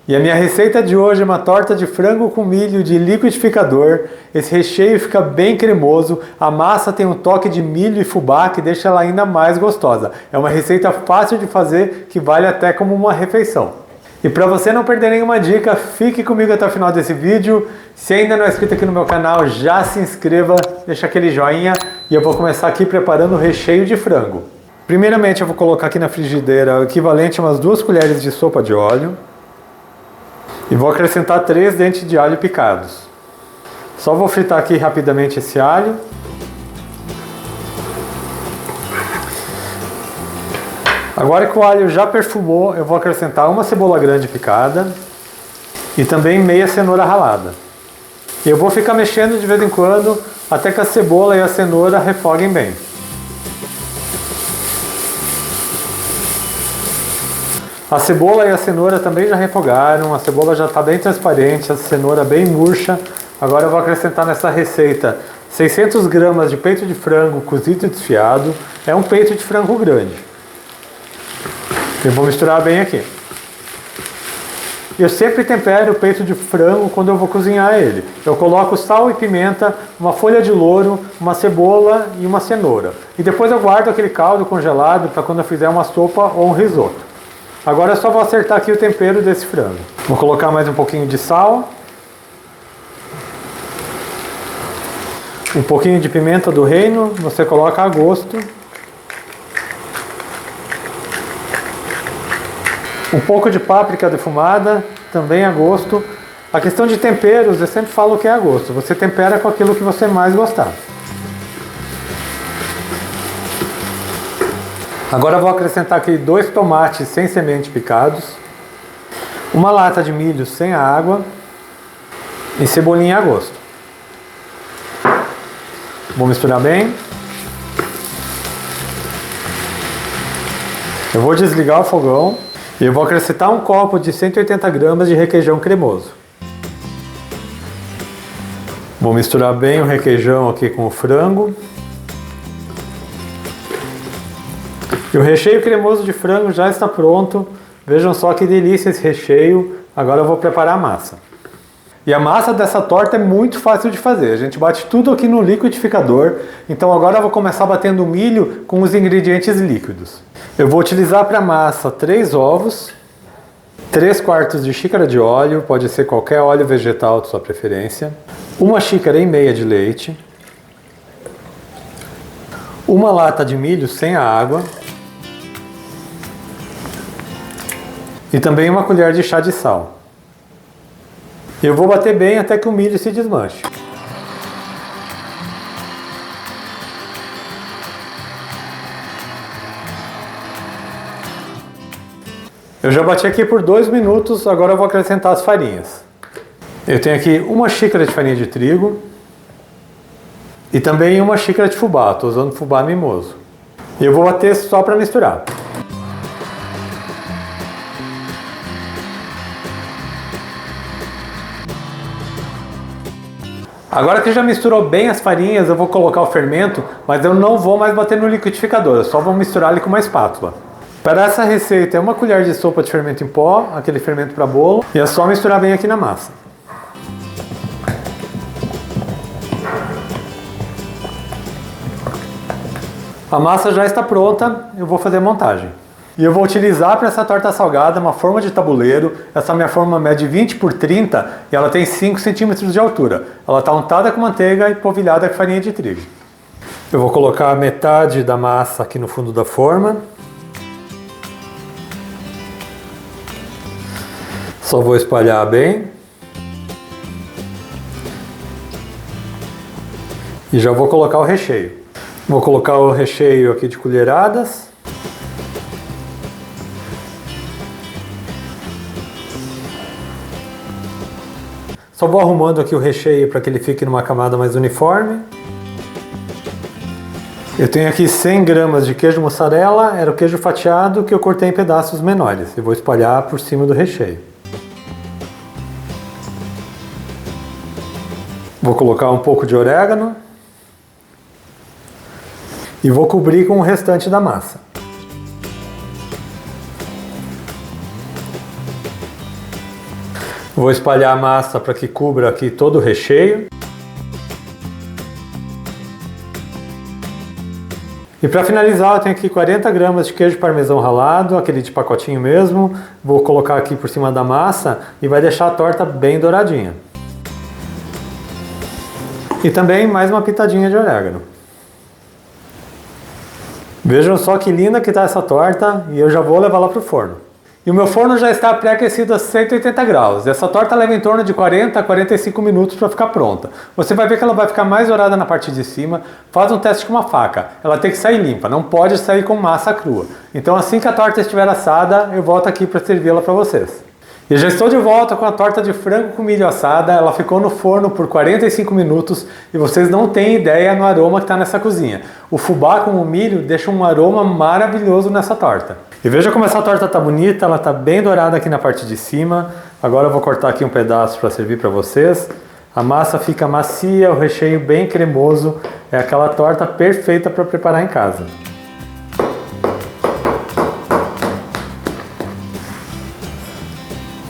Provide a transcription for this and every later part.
E a minha receita de hoje é uma torta de frango com milho de liquidificador. Esse recheio fica bem cremoso, a massa tem um toque de milho e fubá que deixa ela ainda mais gostosa. É uma receita fácil de fazer que vale até como uma refeição. E para você não perder nenhuma dica, fique comigo até o final desse vídeo. Se ainda não é inscrito aqui no meu canal, já se inscreva, deixa aquele joinha e eu vou começar aqui preparando o recheio de frango. Primeiramente eu vou colocar aqui na frigideira o equivalente a umas 2 colheres de sopa de óleo. E vou acrescentar 3 dentes de alho picados. Só vou fritar aqui rapidamente esse alho. Agora que o alho já perfumou, eu vou acrescentar uma cebola grande picada e também meia cenoura ralada. Eu vou ficar mexendo de vez em quando até que a cebola e a cenoura refoguem bem. A cebola e a cenoura também já refogaram, a cebola já está bem transparente, a cenoura bem murcha. Agora eu vou acrescentar nessa receita 600 gramas de peito de frango cozido e desfiado. É um peito de frango grande. Eu vou misturar bem aqui. Eu sempre tempero o peito de frango quando eu vou cozinhar ele. Eu coloco sal e pimenta, uma folha de louro, uma cebola e uma cenoura. E depois eu guardo aquele caldo congelado para quando eu fizer uma sopa ou um risoto. Agora eu só vou acertar aqui o tempero desse frango. Vou colocar mais um pouquinho de sal. Um pouquinho de pimenta do reino, você coloca a gosto. Um pouco de páprica defumada, também a gosto. A questão de temperos, eu sempre falo que é a gosto. Você tempera com aquilo que você mais gostar. Agora eu vou acrescentar aqui 2 tomates sem semente picados, uma lata de milho sem água e cebolinha a gosto. Vou misturar bem. Eu vou desligar o fogão e eu vou acrescentar um copo de 180 gramas de requeijão cremoso. Vou misturar bem o requeijão aqui com o frango. E o recheio cremoso de frango já está pronto. Vejam só que delícia esse recheio. Agora eu vou preparar a massa. E a massa dessa torta é muito fácil de fazer. A gente bate tudo aqui no liquidificador. Então agora eu vou começar batendo o milho com os ingredientes líquidos. Eu vou utilizar para a massa 3 ovos, 3/4 de xícara de óleo, pode ser qualquer óleo vegetal de sua preferência, 1,5 xícara de leite, uma lata de milho sem a água, e também 1 colher de chá de sal. Eu vou bater bem até que o milho se desmanche. Eu já bati aqui por 2 minutos, agora eu vou acrescentar as farinhas. Eu tenho aqui 1 xícara de farinha de trigo e também 1 xícara de fubá, estou usando fubá mimoso. E eu vou bater só para misturar. Agora que já misturou bem as farinhas, eu vou colocar o fermento, mas eu não vou mais bater no liquidificador, eu só vou misturar ele com uma espátula. Para essa receita é 1 colher de sopa de fermento em pó, aquele fermento para bolo, e é só misturar bem aqui na massa. A massa já está pronta, eu vou fazer a montagem. E eu vou utilizar para essa torta salgada uma forma de tabuleiro. Essa minha forma mede 20 por 30 e ela tem 5 centímetros de altura. Ela está untada com manteiga e polvilhada com farinha de trigo. Eu vou colocar metade da massa aqui no fundo da forma. Só vou espalhar bem. E já vou colocar o recheio. Vou colocar o recheio aqui de colheradas. Só vou arrumando aqui o recheio para que ele fique numa camada mais uniforme. Eu tenho aqui 100 gramas de queijo mussarela, era o queijo fatiado que eu cortei em pedaços menores. E vou espalhar por cima do recheio. Vou colocar um pouco de orégano. E vou cobrir com o restante da massa. Vou espalhar a massa para que cubra aqui todo o recheio. E para finalizar, eu tenho aqui 40 gramas de queijo parmesão ralado, aquele de pacotinho mesmo. Vou colocar aqui por cima da massa e vai deixar a torta bem douradinha. E também mais uma pitadinha de orégano. Vejam só que linda que está essa torta e eu já vou levar lá para o forno. E o meu forno já está pré-aquecido a 180 graus. Essa torta leva em torno de 40 a 45 minutos para ficar pronta. Você vai ver que ela vai ficar mais dourada na parte de cima. Faz um teste com uma faca. Ela tem que sair limpa, não pode sair com massa crua. Então assim que a torta estiver assada, eu volto aqui para servi-la para vocês. E já estou de volta com a torta de frango com milho assada. Ela ficou no forno por 45 minutos e vocês não têm ideia no aroma que está nessa cozinha. O fubá com o milho deixa um aroma maravilhoso nessa torta. E veja como essa torta está bonita, ela está bem dourada aqui na parte de cima. Agora eu vou cortar aqui um pedaço para servir para vocês. A massa fica macia, o recheio bem cremoso. É aquela torta perfeita para preparar em casa.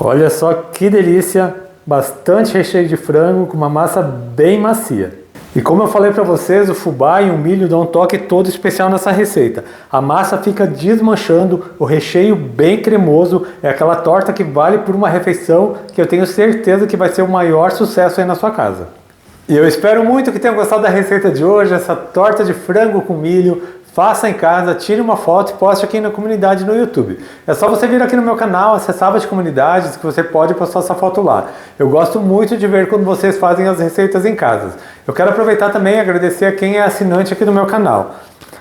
Olha só que delícia, bastante recheio de frango com uma massa bem macia. E como eu falei para vocês, o fubá e o milho dão um toque todo especial nessa receita. A massa fica desmanchando, o recheio bem cremoso, é aquela torta que vale por uma refeição que eu tenho certeza que vai ser o maior sucesso aí na sua casa. E eu espero muito que tenham gostado da receita de hoje, essa torta de frango com milho. Faça em casa, tire uma foto e poste aqui na comunidade no YouTube. É só você vir aqui no meu canal, acessar as comunidades, que você pode postar essa foto lá. Eu gosto muito de ver quando vocês fazem as receitas em casa. Eu quero aproveitar também e agradecer a quem é assinante aqui do meu canal.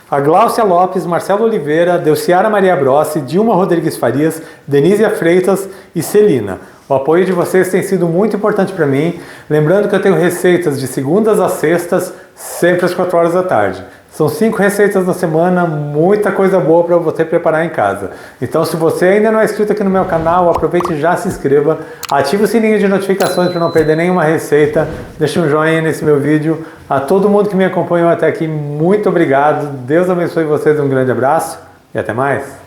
A Gláucia Lopes, Marcelo Oliveira, Delciara Maria Brossi, Dilma Rodrigues Farias, Denise Freitas e Celina. O apoio de vocês tem sido muito importante para mim. Lembrando que eu tenho receitas de segundas a sextas, sempre às 4 horas da tarde. São 5 receitas na semana, muita coisa boa para você preparar em casa. Então se você ainda não é inscrito aqui no meu canal, aproveite e já se inscreva. Ative o sininho de notificações para não perder nenhuma receita. Deixe um joinha nesse meu vídeo. A todo mundo que me acompanhou até aqui, muito obrigado. Deus abençoe vocês, um grande abraço e até mais.